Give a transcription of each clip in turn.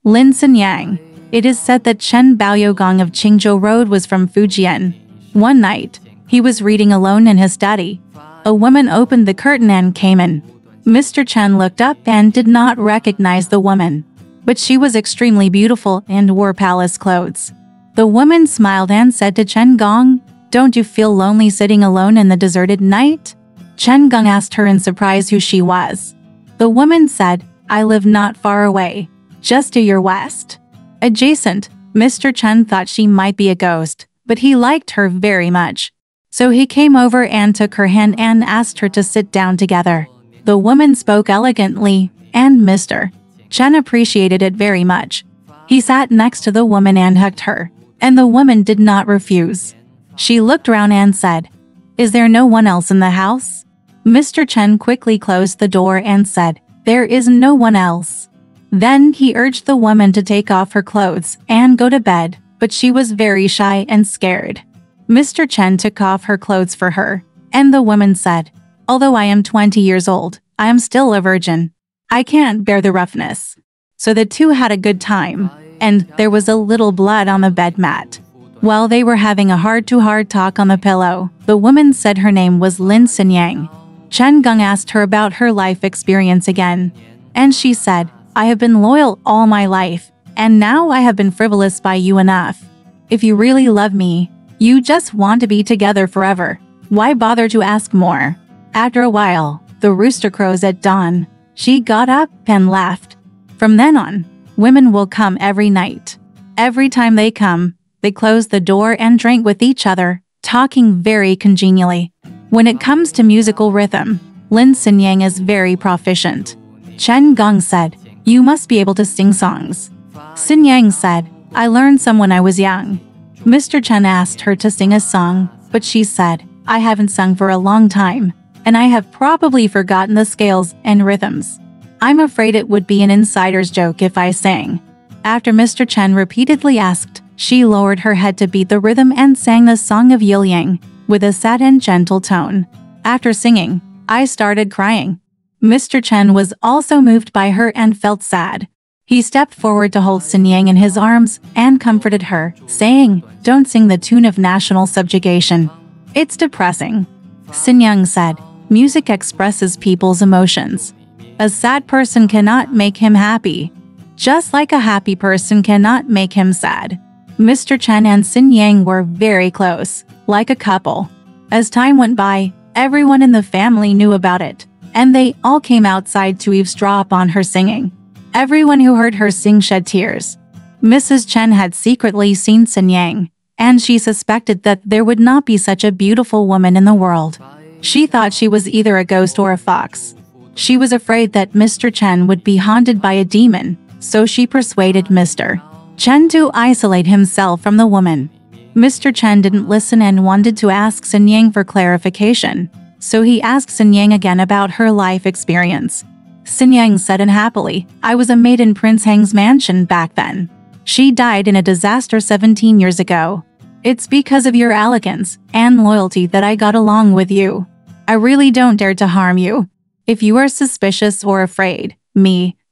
Lin Siniang. It is said that Chen Baoyogong of Qingzhou Road was from Fujian. One night, he was reading alone in his study. A woman opened the curtain and came in. Mr. Chen looked up and did not recognize the woman. But she was extremely beautiful and wore palace clothes. The woman smiled and said to Chen Gong, "Don't you feel lonely sitting alone in the deserted night?" Chen Gong asked her in surprise who she was. The woman said, "I live not far away, just to your west." Adjacent, Mr. Chen thought she might be a ghost, but he liked her very much. So he came over and took her hand and asked her to sit down together. The woman spoke elegantly, and Mr. Chen appreciated it very much. He sat next to the woman and hugged her, and the woman did not refuse. She looked around and said, "Is there no one else in the house?" Mr. Chen quickly closed the door and said, "There is no one else." Then he urged the woman to take off her clothes and go to bed, but she was very shy and scared. Mr. Chen took off her clothes for her, and the woman said, "Although I am 20 years old, I am still a virgin. I can't bear the roughness." So the two had a good time, and there was a little blood on the bed mat. While they were having a heart-to-heart talk on the pillow, the woman said her name was Lin Siniang. Chen Gong asked her about her life experience again, and she said, "I have been loyal all my life, and now I have been frivolous by you enough. If you really love me, you just want to be together forever. Why bother to ask more?" After a while, the rooster crows at dawn. She got up and laughed. From then on, women will come every night. Every time they come, they close the door and drink with each other, talking very congenially. When it comes to musical rhythm, Lin Siniang is very proficient. Chen Gong said, "You must be able to sing songs." Siniang said, "I learned some when I was young." Mr. Chen asked her to sing a song, but she said, "I haven't sung for a long time, and I have probably forgotten the scales and rhythms. I'm afraid it would be an insider's joke if I sang." After Mr. Chen repeatedly asked, she lowered her head to beat the rhythm and sang the song of Yiling with a sad and gentle tone. After singing, I started crying. Mr. Chen was also moved by her and felt sad. He stepped forward to hold Siniang in his arms and comforted her, saying, "Don't sing the tune of national subjugation. It's depressing." Siniang said, "Music expresses people's emotions. A sad person cannot make him happy, just like a happy person cannot make him sad." Mr. Chen and Siniang were very close, like a couple. As time went by, everyone in the family knew about it, and they all came outside to eavesdrop on her singing. Everyone who heard her sing shed tears. Mrs. Chen had secretly seen Siniang, and she suspected that there would not be such a beautiful woman in the world. She thought she was either a ghost or a fox. She was afraid that Mr. Chen would be haunted by a demon, so she persuaded Mr. Chen to isolate himself from the woman. Mr. Chen didn't listen and wanted to ask Siniang for clarification, so he asked Siniang again about her life experience. Siniang said unhappily, "I was a maid in Prince Heng's mansion back then. She died in a disaster 17 years ago. It's because of your elegance and loyalty that I got along with you. I really don't dare to harm you. If you are suspicious or afraid,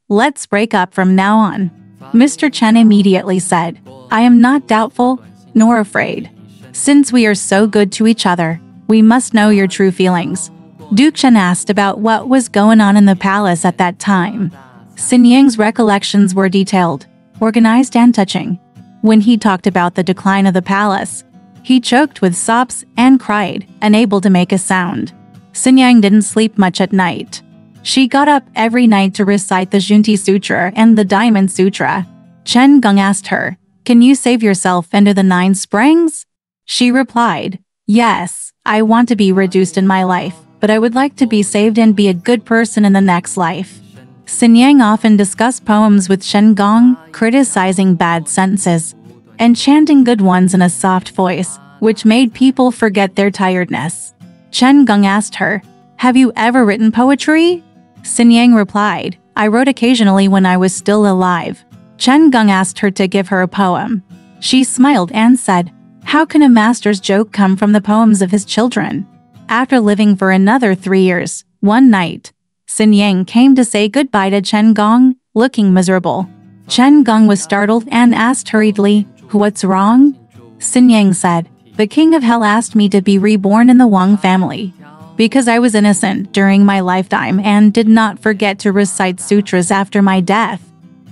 let's break up from now on." Mr. Chen immediately said, "I am not doubtful, nor afraid. Since we are so good to each other, we must know your true feelings." Duke Chen asked about what was going on in the palace at that time. Siniang's recollections were detailed, organized and touching. When he talked about the decline of the palace, he choked with sobs and cried, unable to make a sound. Siniang didn't sleep much at night. She got up every night to recite the Junti Sutra and the Diamond Sutra. Chen Gong asked her, "Can you save yourself under the 9 springs?" She replied, "Yes, I want to be reduced in my life, but I would like to be saved and be a good person in the next life." Siniang often discussed poems with Chen Gong, criticizing bad sentences and chanting good ones in a soft voice, which made people forget their tiredness. Chen Gong asked her, "Have you ever written poetry?" Siniang replied, "I wrote occasionally when I was still alive." Chen Gong asked her to give her a poem. She smiled and said, "How can a master's joke come from the poems of his children?" After living for another 3 years, one night, Siniang came to say goodbye to Chen Gong, looking miserable. Chen Gong was startled and asked hurriedly, "What's wrong?" Siniang said, "The king of hell asked me to be reborn in the Wang family. Because I was innocent during my lifetime and did not forget to recite sutras after my death.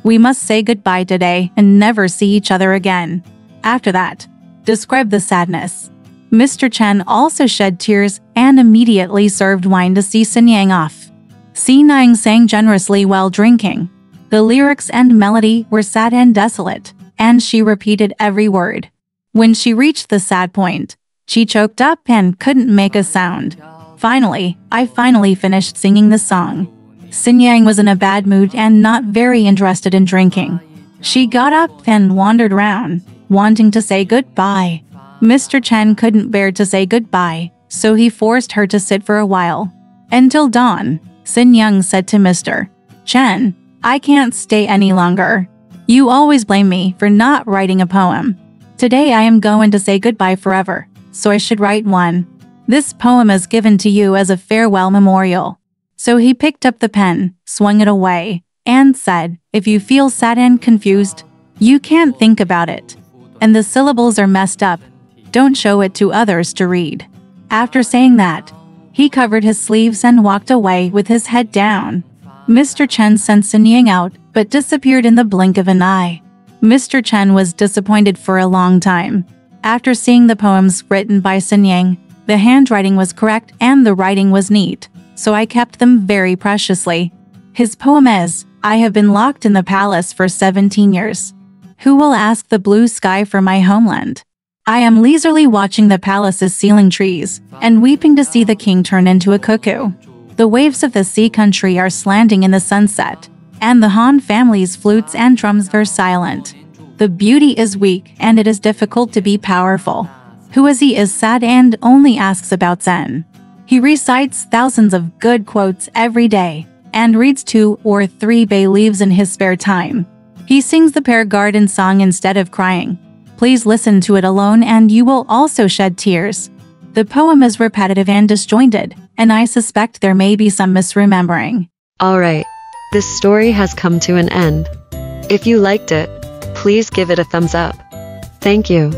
We must say goodbye today and never see each other again." After that, describe the sadness. Mr. Chen also shed tears and immediately served wine to see Siniang off. Siniang sang generously while drinking. The lyrics and melody were sad and desolate, and she repeated every word. When she reached the sad point, she choked up and couldn't make a sound. Finally, I finished singing the song. Siniang was in a bad mood and not very interested in drinking. She got up and wandered around, wanting to say goodbye. Mr. Chen couldn't bear to say goodbye, so he forced her to sit for a while. Until dawn, Siniang said to Mr. Chen, "I can't stay any longer. You always blame me for not writing a poem. Today I am going to say goodbye forever, so I should write one. This poem is given to you as a farewell memorial." So he picked up the pen, swung it away, and said, "If you feel sad and confused, you can't think about it, and the syllables are messed up, don't show it to others to read." After saying that, he covered his sleeves and walked away with his head down. Mr. Chen sent Siniang out, but disappeared in the blink of an eye. Mr. Chen was disappointed for a long time. After seeing the poems written by Siniang, the handwriting was correct and the writing was neat, so I kept them very preciously. His poem is, "I have been locked in the palace for 17 years. Who will ask the blue sky for my homeland? I am leisurely watching the palace's ceiling trees, and weeping to see the king turn into a cuckoo. The waves of the sea country are slanting in the sunset, and the Han family's flutes and drums are silent. The beauty is weak and it is difficult to be powerful. Who is he is sad and only asks about Zen." He recites thousands of good quotes every day, and reads 2 or 3 bay leaves in his spare time. He sings the pear garden song instead of crying. Please listen to it alone and you will also shed tears. The poem is repetitive and disjointed, and I suspect there may be some misremembering. Alright, this story has come to an end. If you liked it, please give it a thumbs up. Thank you.